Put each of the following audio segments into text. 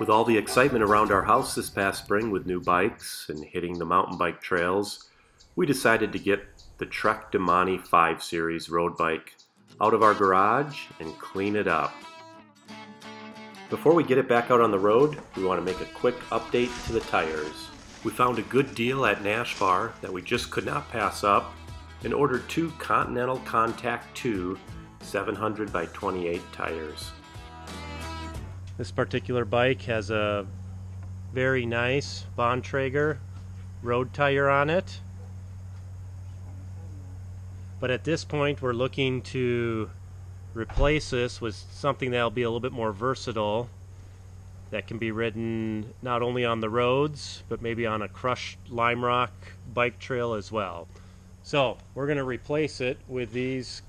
With all the excitement around our house this past spring with new bikes and hitting the mountain bike trails, we decided to get the Trek Domane 5 Series road bike out of our garage and clean it up. Before we get it back out on the road, we want to make a quick update to the tires. We found a good deal at Nash Bar that we just could not pass up and ordered 2 Continental Contact 2 700 by 28 tires. This particular bike has a very nice Bontrager road tire on it. But at this point we're looking to replace this with something that'll be a little bit more versatile, that can be ridden not only on the roads but maybe on a crushed lime rock bike trail as well. So we're going to replace it with these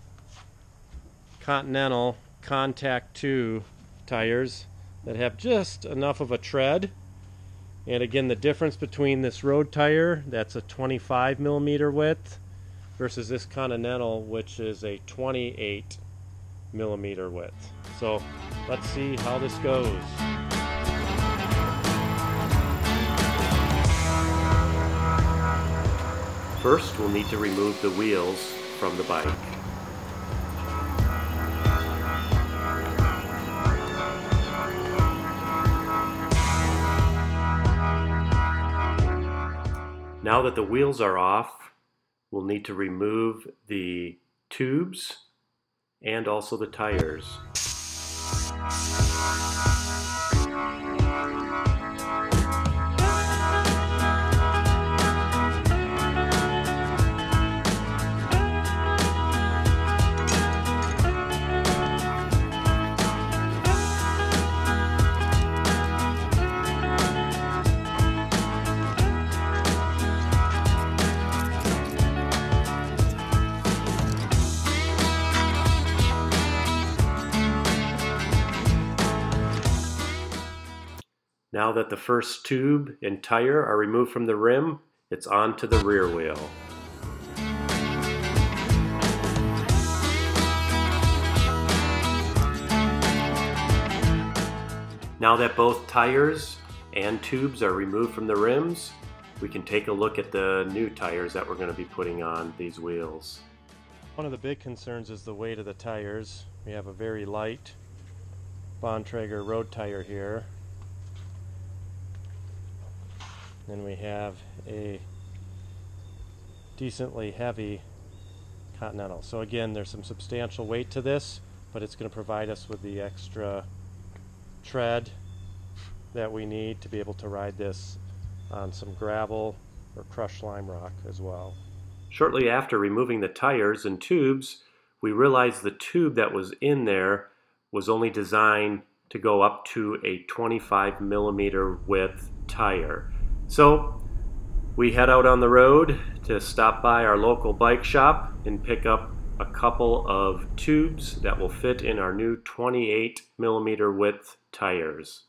Continental Contact 2 tires that have just enough of a tread. And again, the difference between this road tire, that's a 25 millimeter width, versus this Continental, which is a 28 millimeter width. So let's see how this goes. First, we'll need to remove the wheels from the bike. Now that the wheels are off, we'll need to remove the tubes and also the tires. Now that the first tube and tire are removed from the rim, it's on to the rear wheel. Now that both tires and tubes are removed from the rims, we can take a look at the new tires that we're going to be putting on these wheels. One of the big concerns is the weight of the tires. We have a very light Bontrager road tire here. Then we have a decently heavy Continental. So again, there's some substantial weight to this, but it's going to provide us with the extra tread that we need to be able to ride this on some gravel or crushed lime rock as well. Shortly after removing the tires and tubes, we realized the tube that was in there was only designed to go up to a 25 millimeter width tire. So we head out on the road to stop by our local bike shop and pick up a couple of tubes that will fit in our new 28 millimeter width tires.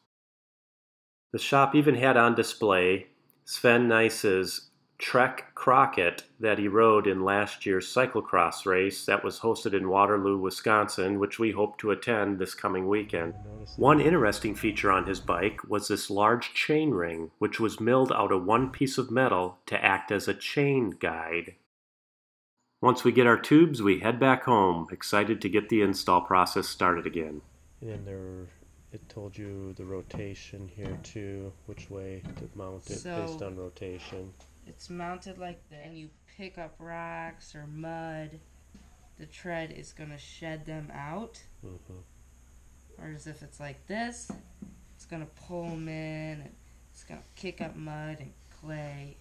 The shop even had on display Sven Nice's Trek Crockett that he rode in last year's cyclocross race that was hosted in Waterloo, Wisconsin, which we hope to attend this coming weekend. One interesting feature on his bike was this large chain ring, which was milled out of one piece of metal to act as a chain guide. Once we get our tubes, we head back home, excited to get the install process started again. And then it told you the rotation here too, which way to mount it based on rotation. It's mounted like that, and you pick up rocks or mud, the tread is going to shed them out. Whereas if it's like this, it's going to pull them in, and it's going to kick up mud and clay.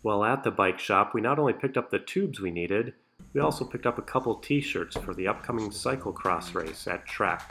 While at the bike shop, we not only picked up the tubes we needed, we also picked up a couple t-shirts for the upcoming cyclocross race at Trek.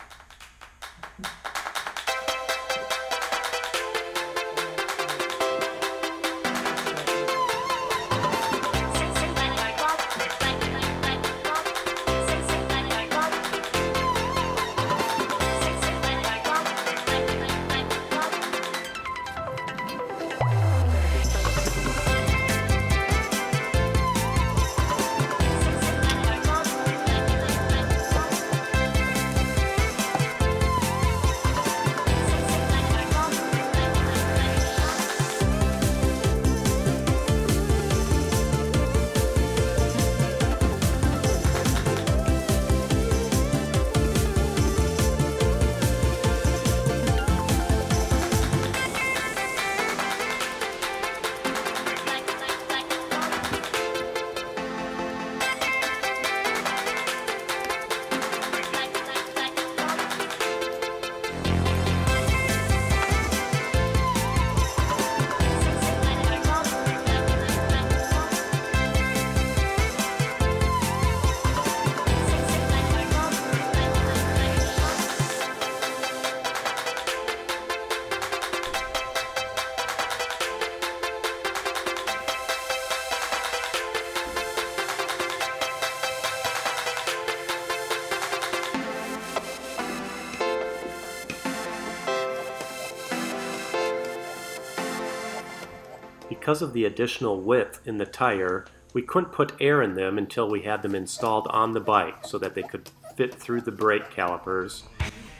because of the additional width in the tire, we couldn't put air in them until we had them installed on the bike so that they could fit through the brake calipers.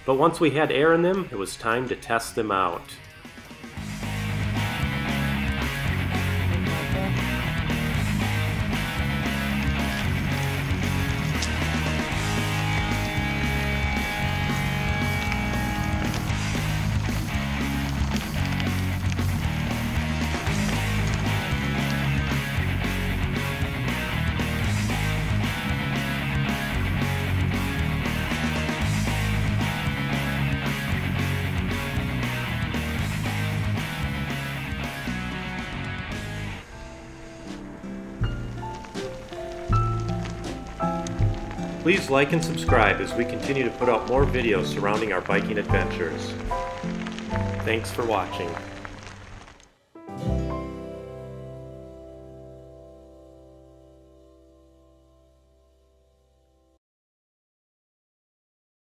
But once we had air in them, it was time to test them out. Please like and subscribe as we continue to put out more videos surrounding our biking adventures. Thanks for watching.